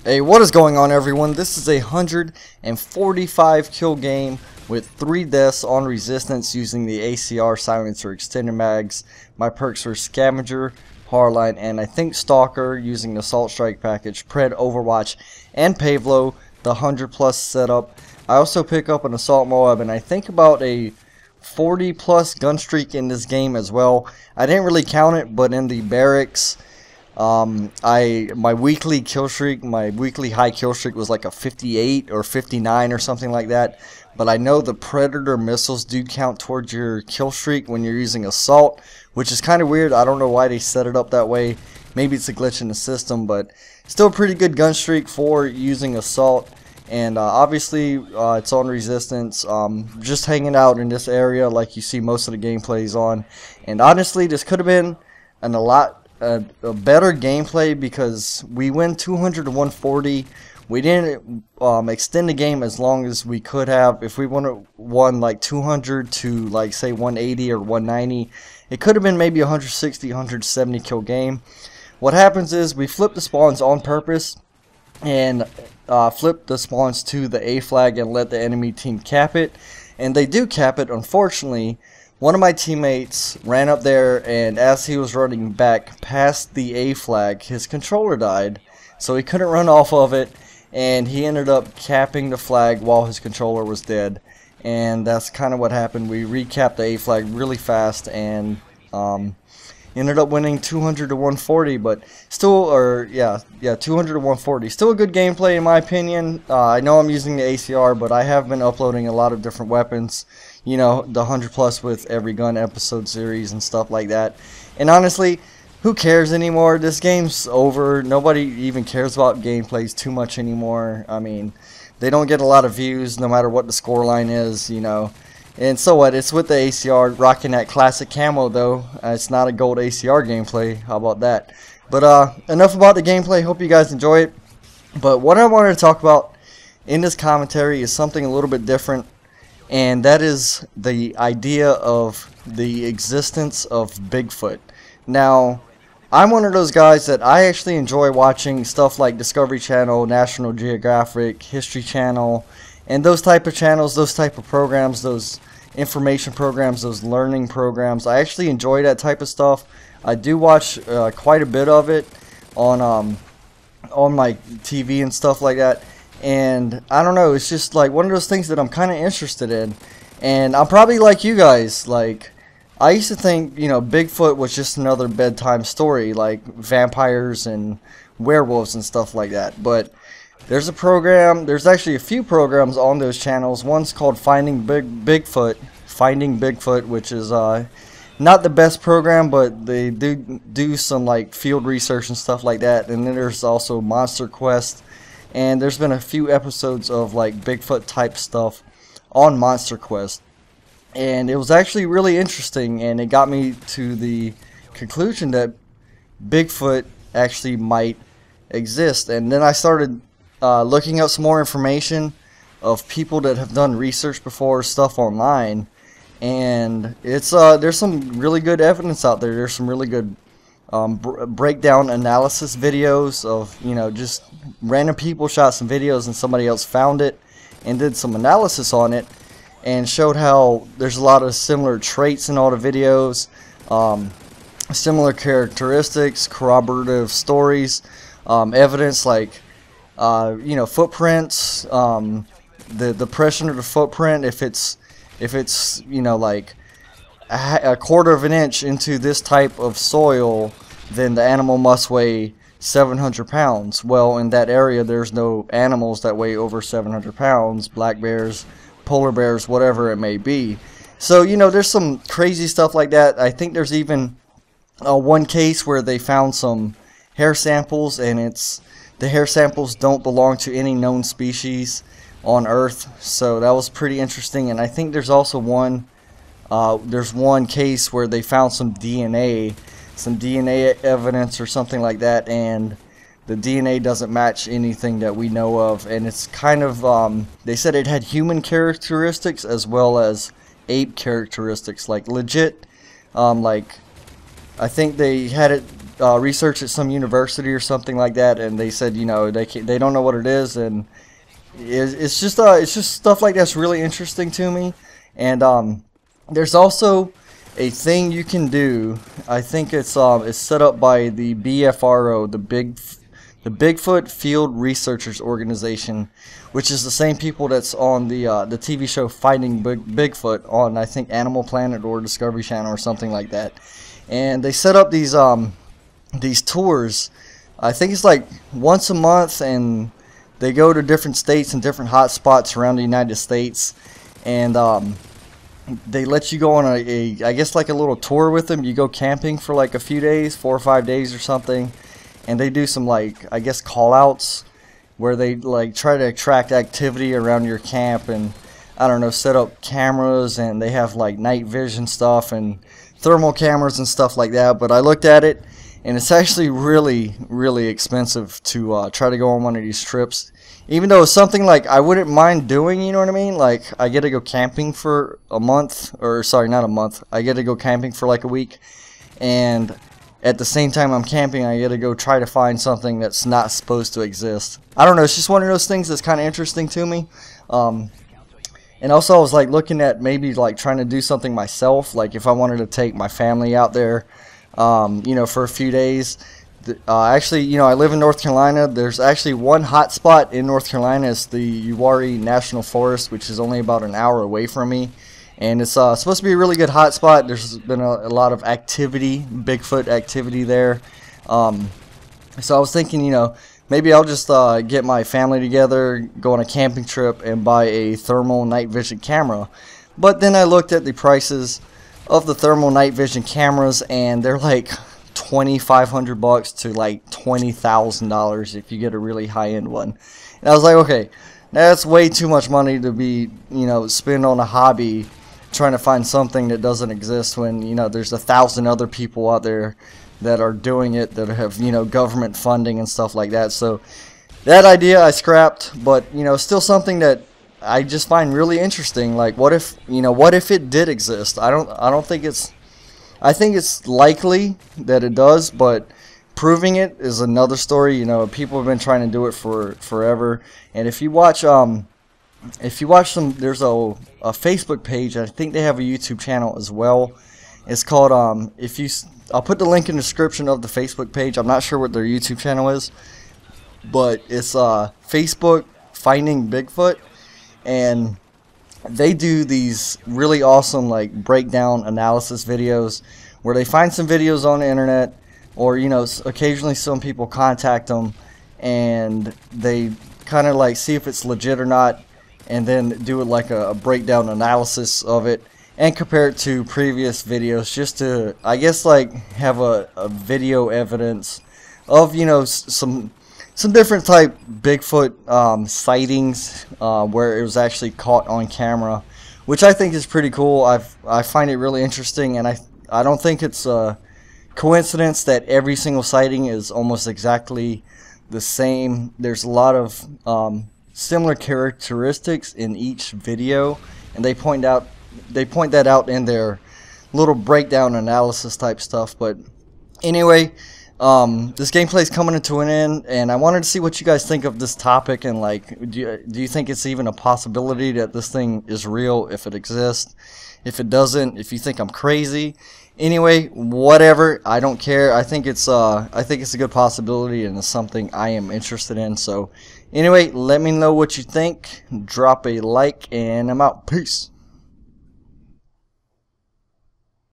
Hey, what is going on, everyone? This is a 145 kill game with 3 deaths on resistance using the ACR silencer extended mags. My perks are Scavenger, Hardline, and I think Stalker using the Assault Strike package, Pred, Overwatch, and Pavlo, the 100+ setup. I also pick up an Assault MOAB, and I think about a 40+ Gunstreak in this game as well. I didn't really count it, but in the barracks, my weekly kill streak, my weekly high kill streak was like a 58 or 59 or something like that. But I know the Predator missiles do count towards your kill streak when you're using Assault, which is kind of weird. I don't know why they set it up that way. Maybe it's a glitch in the system, but still a pretty good gun streak for using Assault. And obviously it's on resistance, just hanging out in this area like you see most of the gameplays on. And honestly, this could have been a better gameplay because we win 200 to 140. We didn't extend the game as long as we could have. If we won like 200 to like say 180 or 190, it could have been maybe 160, 170 kill game. What happens is we flip the spawns on purpose and flip the spawns to the A flag and let the enemy team cap it. And they do cap it. Unfortunately, one of my teammates ran up there, and as he was running back past the A flag, his controller died, so he couldn't run off of it, and he ended up capping the flag while his controller was dead. And that's kind of what happened. We recapped the A flag really fast and ended up winning 200 to 140, but still, 200 to 140. Still a good gameplay in my opinion. I know I'm using the ACR, but I have been uploading a lot of different weapons. You know, the 100+ with every gun episode series and stuff like that. And honestly, who cares anymore? This game's over. Nobody even cares about gameplays too much anymore. I mean, they don't get a lot of views no matter what the scoreline is, you know. And so what? It's with the ACR rocking that classic camo though. It's not a gold ACR gameplay. How about that? But enough about the gameplay. Hope you guys enjoy it. But what I wanted to talk about in this commentary is something a little bit different. And that is the idea of the existence of Bigfoot. Now, I'm one of those guys that I actually enjoy watching stuff like Discovery Channel, National Geographic, History Channel, and those type of channels, those type of programs, those information programs, those learning programs. I actually enjoy that type of stuff. I do watch quite a bit of it on my TV and stuff like that. And I don't know, it's just like one of those things that I'm kind of interested in. And I'm probably like you guys, like I used to think, you know, Bigfoot was just another bedtime story like vampires and werewolves and stuff like that. But there's a program, there's actually a few programs on those channels. One's called Finding Bigfoot, which is not the best program, but they do some like field research and stuff like that. And then there's also Monster Quest. And there's been a few episodes of like Bigfoot type stuff on Monster Quest. And it was actually really interesting, and it got me to the conclusion that Bigfoot actually might exist. And then I started looking up some more information of people that have done research before, stuff online. And it's there's some really good evidence out there. There's some really good breakdown analysis videos of, you know, just random people shot some videos and somebody else found it and did some analysis on it and showed how there's a lot of similar traits in all the videos, similar characteristics, corroborative stories, evidence like you know, footprints, the pressure of the footprint, if it's you know, like a quarter of an inch into this type of soil, then the animal must weigh 700 pounds. Well, in that area there's no animals that weigh over 700 pounds, black bears, polar bears, whatever it may be. So, you know, there's some crazy stuff like that. I think there's even one case where they found some hair samples, and the hair samples don't belong to any known species on Earth. So that was pretty interesting. And I think there's also one case where they found some DNA evidence or something like that, and the DNA doesn't match anything that we know of. And it's kind of they said it had human characteristics as well as ape characteristics, like legit, like I think they had it research at some university or something like that, and they said, you know, they don't know what it is, and it's just stuff like that's really interesting to me. And there's also a thing you can do. I think it's set up by the BFRO, the Bigfoot Field Researchers Organization, which is the same people that's on the TV show Finding Bigfoot on, I think, Animal Planet or Discovery Channel or something like that. And they set up these tours. I think it's like once a month, and they go to different states and different hot spots around the United States, and they let you go on I guess like a little tour with them. You go camping for like a few days, 4 or 5 days or something, and they do some, like, I guess, call outs where they like try to attract activity around your camp, and I don't know, set up cameras, and they have like night vision stuff and thermal cameras and stuff like that. But I looked at it, and it's actually really expensive to try to go on one of these trips, even though it's something like I wouldn't mind doing, you know what I mean? Like, I get to go camping for a month, or sorry, not a month, I get to go camping for like a week, and at the same time I'm camping, I get to go try to find something that's not supposed to exist. I don't know, it's just one of those things that's kind of interesting to me. And also I was like looking at maybe like trying to do something myself, like if I wanted to take my family out there, you know, for a few days. Actually, you know, I live in North Carolina. There's actually one hot spot in North Carolina. It's the Uwharrie National Forest, which is only about an hour away from me. And it's supposed to be a really good hot spot. There's been a lot of activity, Bigfoot activity there. So I was thinking, you know, maybe I'll just get my family together, go on a camping trip, and buy a thermal night vision camera. But then I looked at the prices of the thermal night vision cameras, and they're like $2,500 to like $20,000 if you get a really high-end one. And I was like, okay, that's way too much money to be, you know, spend on a hobby trying to find something that doesn't exist, when, you know, there's 1,000 other people out there that are doing it, that have, you know, government funding and stuff like that. So that idea I scrapped, but, you know, still something that I just find really interesting. Like, what if, you know, what if it did exist? I don't think it's, I think it's likely that it does, but proving it is another story. You know, people have been trying to do it for forever. And if you watch some, there's a Facebook page, and I think they have a YouTube channel as well. It's called I'll put the link in the description of the Facebook page. I'm not sure what their YouTube channel is, but it's Facebook Finding Bigfoot, and they do these really awesome like breakdown analysis videos where they find some videos on the internet, or, you know, occasionally some people contact them and they kind of like see if it's legit or not, and then do it like a breakdown analysis of it and compare it to previous videos, just to, I guess, like have a video evidence of, you know, some different type Bigfoot sightings where it was actually caught on camera, which I think is pretty cool. I find it really interesting, and I don't think it's a coincidence that every single sighting is almost exactly the same. There's a lot of similar characteristics in each video, and they point that out in their little breakdown analysis type stuff. But anyway, this gameplay is coming to an end, and I wanted to see what you guys think of this topic, and like, do you think it's even a possibility that this thing is real, if it exists? If it doesn't, if you think I'm crazy. Anyway, whatever, I don't care. I think it's a good possibility, and it's something I am interested in. So anyway, let me know what you think. Drop a like, and I'm out. Peace.